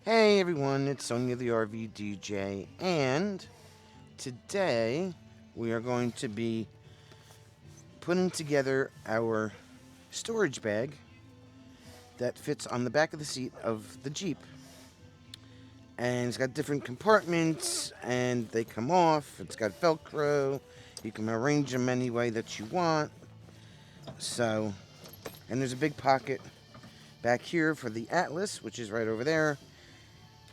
Hey everyone, it's Sonia the RV DJ, and today we are going to be putting together our storage bag that fits on the back of the seat of the Jeep. And it's got different compartments, and they come off. It's got Velcro. You can arrange them any way that you want. So, and there's a big pocket back here for the Atlas, which is right over there.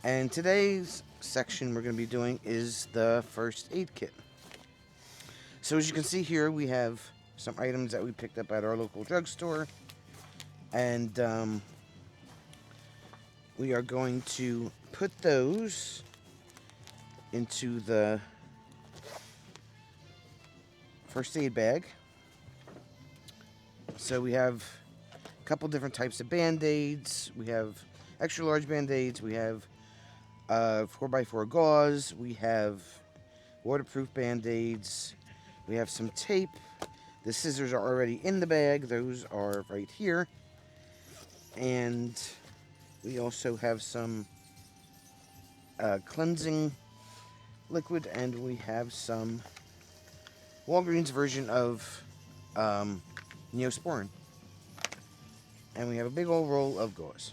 And today's section we're going to be doing is the first aid kit. So as you can see here, we have some items that we picked up at our local drugstore. And we are going to put those into the first aid bag. So we have a couple different types of Band-Aids. We have extra large Band-Aids. We have 4x4 gauze. We have waterproof Band-Aids. We have some tape. The scissors are already in the bag. Those are right here. And we also have some cleansing liquid, and we have some Walgreens version of Neosporin. And we have a big old roll of gauze.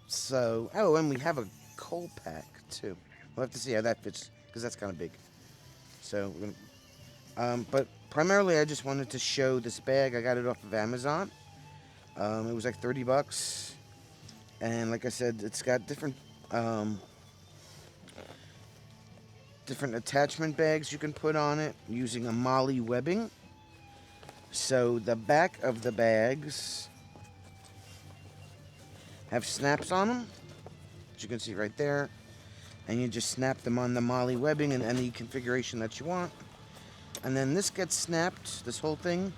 So, oh, and we have a coal pack too. We'll have to see how that fits, because that's kind of big. So, we're gonna, but primarily I just wanted to show this bag. I got it off of Amazon. It was like $30. And like I said, it's got different different attachment bags you can put on it using a MOLLE webbing. So the back of the bags have snaps on them, as you can see right there. And you just snap them on the MOLLE webbing in any configuration that you want. And then this gets snapped, this whole thing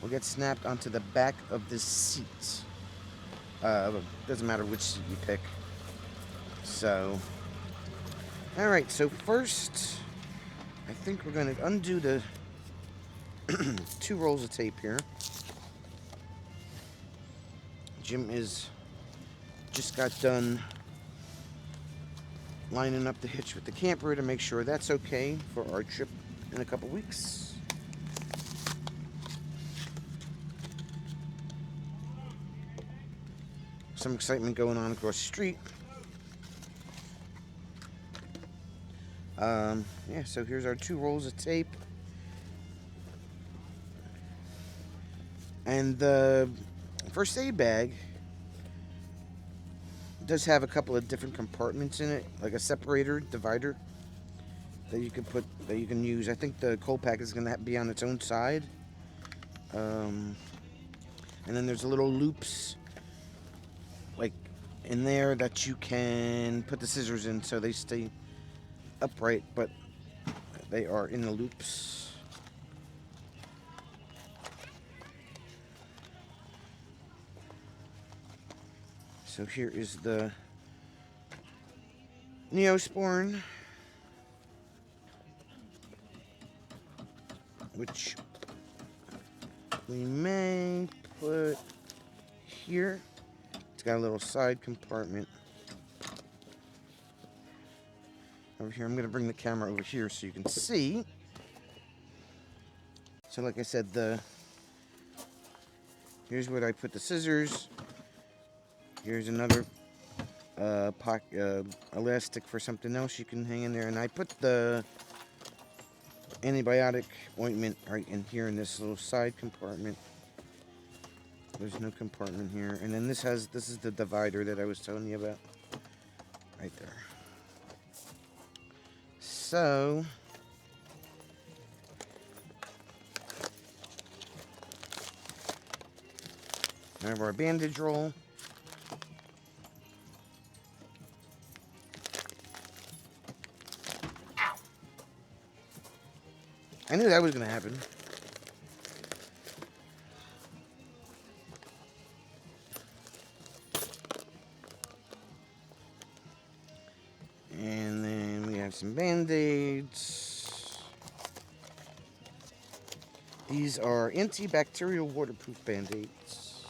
will get snapped onto the back of the seat. Doesn't matter which seat you pick. So, alright, so first, I think we're going to undo the 2 rolls of tape here. Jim is just got done lining up the hitch with the camper to make sure that's okay for our trip in a couple weeks. Some excitement going on across the street. Yeah, so here's our 2 rolls of tape. And the first aid bag does have a couple of different compartments in it, like a separator, divider, that you can use. I think the coal pack is going to be on its own side. And then there's little loops, like in there, that you can put the scissors in so they stay upright, but they are in the loops. So here is the Neosporin, which we may put here. It's got a little side compartment over here. I'm going to bring the camera over here so you can see. So like I said, here's where I put the scissors. Here's another elastic for something else you can hang in there. And I put the antibiotic ointment right in here in this little side compartment. There's no compartment here. And then this is the divider that I was telling you about. Right there. So, I have our bandage roll. I knew that was going to happen. And then we have some Band-Aids. These are antibacterial waterproof Band-Aids.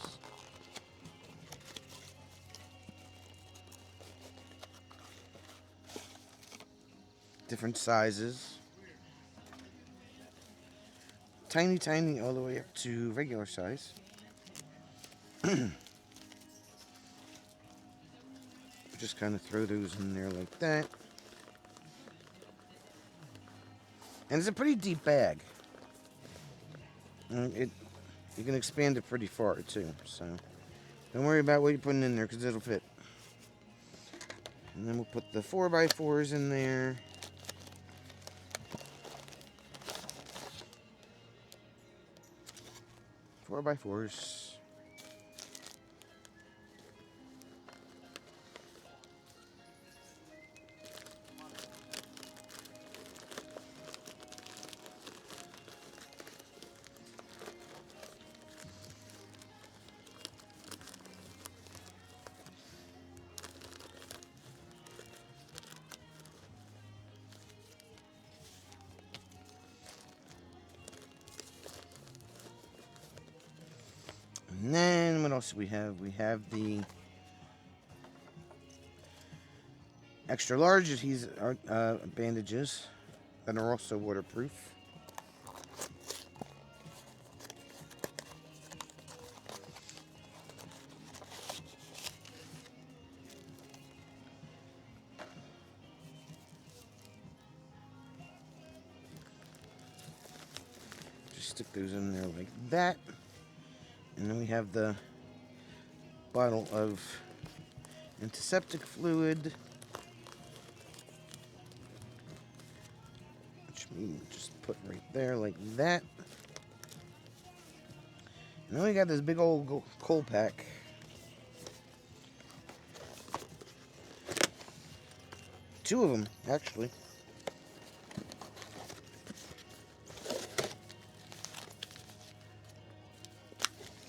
different sizes. Tiny, tiny, all the way up to regular size. Just kind of throw those in there like that. And it's a pretty deep bag. You can expand it pretty far too, so don't worry about what you're putting in there because it'll fit. And then we'll put the 4x4s in there. Four by fours. And then what else do we have? We have the extra large bandages that are also waterproof. Just stick those in there like that. And then we have the bottle of antiseptic fluid, which we just put right there like that. And then we got this big old coal pack. Two of them, actually.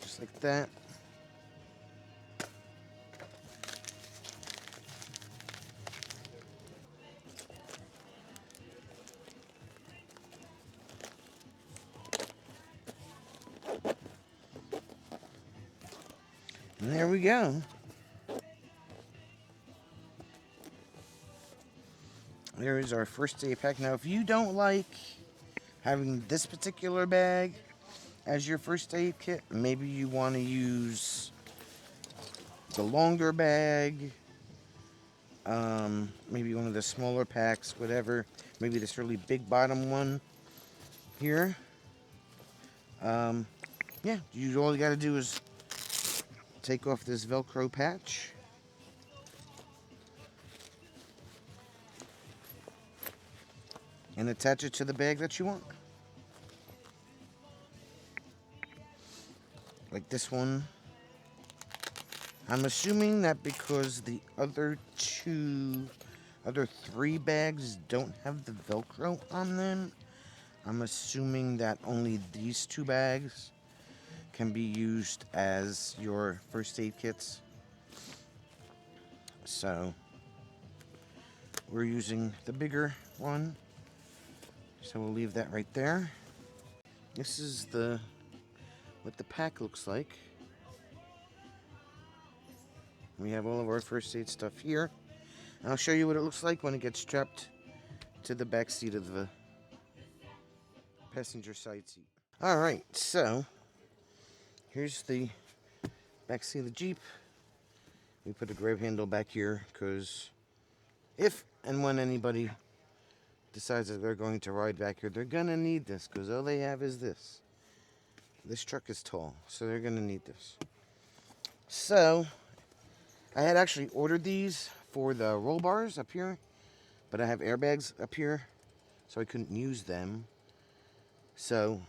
Just like that. And there we go. There is our first aid pack. Now, if you don't like having this particular bag as your first aid kit, maybe you want to use the longer bag, maybe one of the smaller packs, whatever. Maybe this really big bottom one here. Yeah, all you got to do is take off this Velcro patch. And attach it to the bag that you want. Like this one. I'm assuming that because the other three bags don't have the Velcro on them, I'm assuming that only these two bags can be used as your first aid kits. So we're using the bigger one. So we'll leave that right there. This is what the pack looks like. We have all of our first aid stuff here. And I'll show you what it looks like when it gets strapped to the back seat of the passenger side seat. Alright, so here's the back seat of the Jeep. We put a grab handle back here because if and when anybody decides that they're going to ride back here, they're gonna need this because all they have is this. This truck is tall, so they're gonna need this. So I had actually ordered these for the roll bars up here, but I have airbags up here, so I couldn't use them. So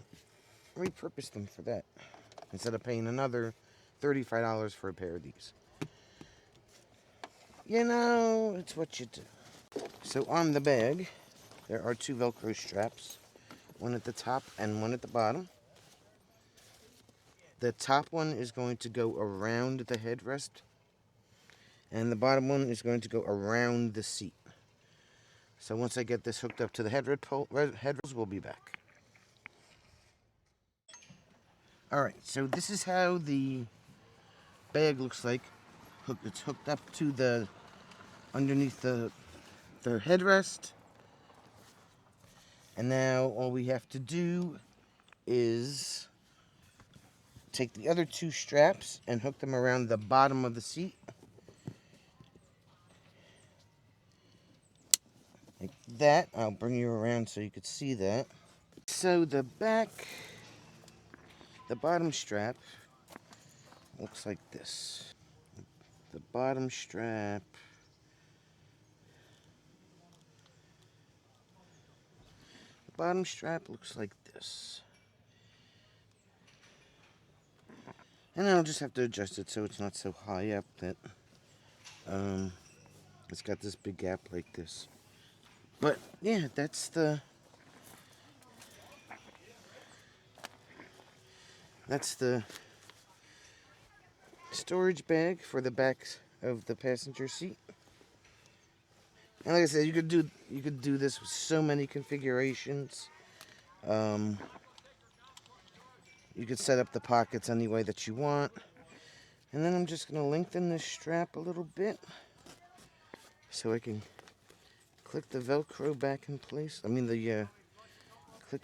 I repurposed them for that instead of paying another $35 for a pair of these. You know, it's what you do. So on the bag, there are two Velcro straps, one at the top and one at the bottom. The top one is going to go around the headrest, and the bottom one is going to go around the seat. So once I get this hooked up to the headrest, we'll be back. Alright, so this is how the bag looks like. It's hooked up to underneath the headrest. And now all we have to do is take the other two straps and hook them around the bottom of the seat. Like that. I'll bring you around so you could see that. So the bottom strap looks like this. The bottom strap looks like this. And I'll just have to adjust it so it's not so high up that it's got this big gap like this. But yeah, that's the storage bag for the back of the passenger seat. And like I said, you could do this with so many configurations. You could set up the pockets any way that you want. And then I'm just going to lengthen this strap a little bit so I can click the Velcro back in place. Click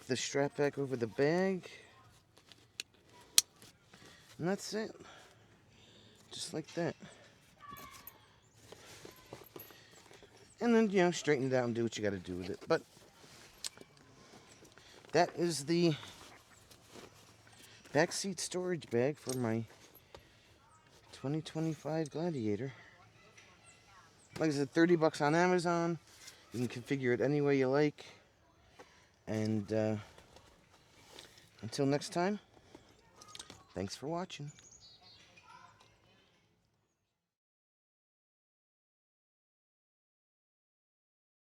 the strap back over the bag. And that's it. Just like that. And then, straighten it out and do what you got to do with it. But that is the backseat storage bag for my 2025 Gladiator. Like I said, $30 on Amazon. You can configure it any way you like. And until next time, thanks for watching.